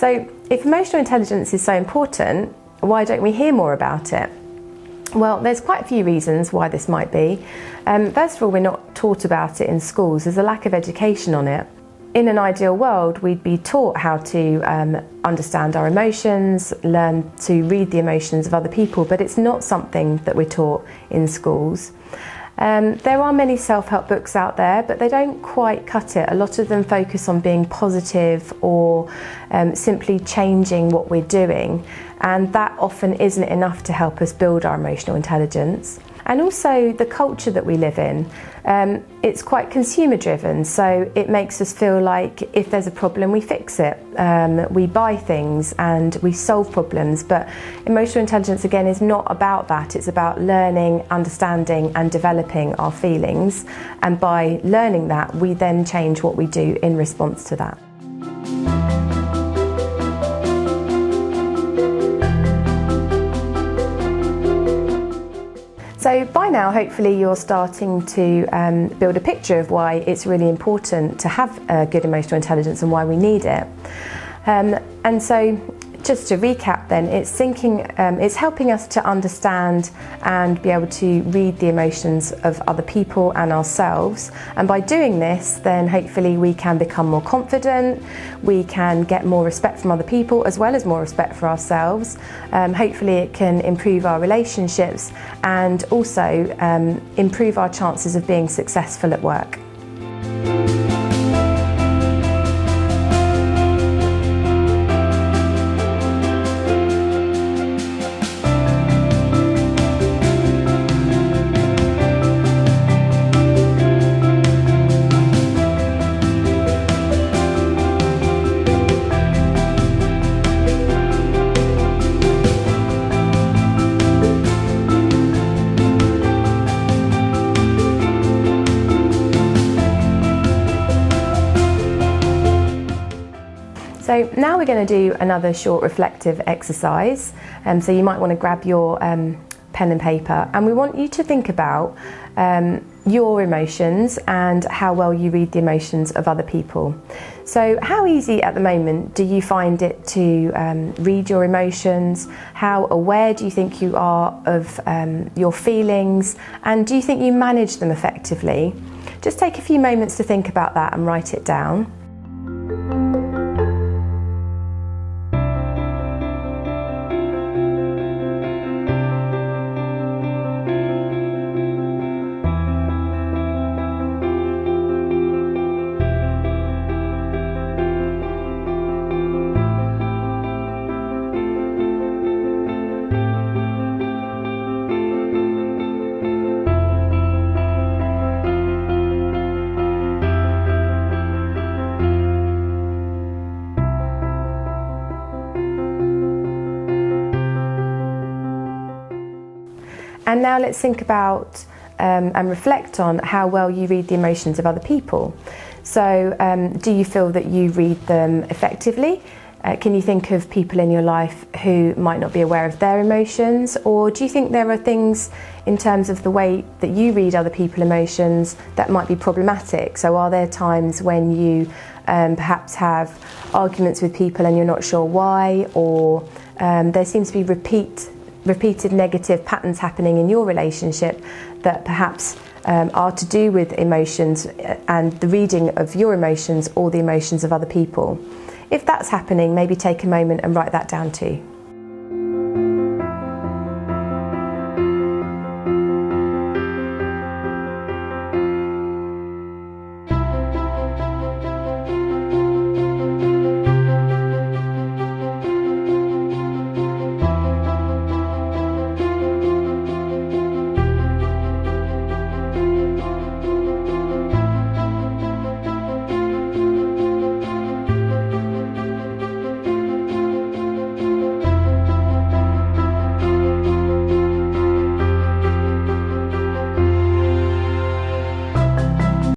So if emotional intelligence is so important, why don't we hear more about it? Well, there's quite a few reasons why this might be. First of all, we're not taught about it in schools. There's a lack of education on it. In an ideal world, we'd be taught how to understand our emotions, learn to read the emotions of other people, but it's not something that we're taught in schools. There are many self-help books out there, but they don't quite cut it. A lot of them focus on being positive or simply changing what we're doing, and that often isn't enough to help us build our emotional intelligence. And also the culture that we live in, it's quite consumer driven, so it makes us feel like if there's a problem we fix it. We buy things and we solve problems, but emotional intelligence again is not about that. It's about learning, understanding and developing our feelings, and by learning that we then change what we do in response to that. So by now, hopefully you're starting to build a picture of why it's really important to have good emotional intelligence and why we need it. And so just to recap then, it's helping us to understand and be able to read the emotions of other people and ourselves. And by doing this, then hopefully we can become more confident, we can get more respect from other people as well as more respect for ourselves. Hopefully it can improve our relationships and also improve our chances of being successful at work. So now we're going to do another short reflective exercise. So you might want to grab your pen and paper, and we want you to think about your emotions and how well you read the emotions of other people. So how easy at the moment do you find it to read your emotions? How aware do you think you are of your feelings? And do you think you manage them effectively? Just take a few moments to think about that and write it down. And now let's think about and reflect on how well you read the emotions of other people. So do you feel that you read them effectively? Can you think of people in your life who might not be aware of their emotions? Or do you think there are things in terms of the way that you read other people's emotions that might be problematic? So are there times when you perhaps have arguments with people and you're not sure why, or there seems to be repeated negative patterns happening in your relationship that perhaps are to do with emotions and the reading of your emotions or the emotions of other people? If that's happening, maybe take a moment and write that down too.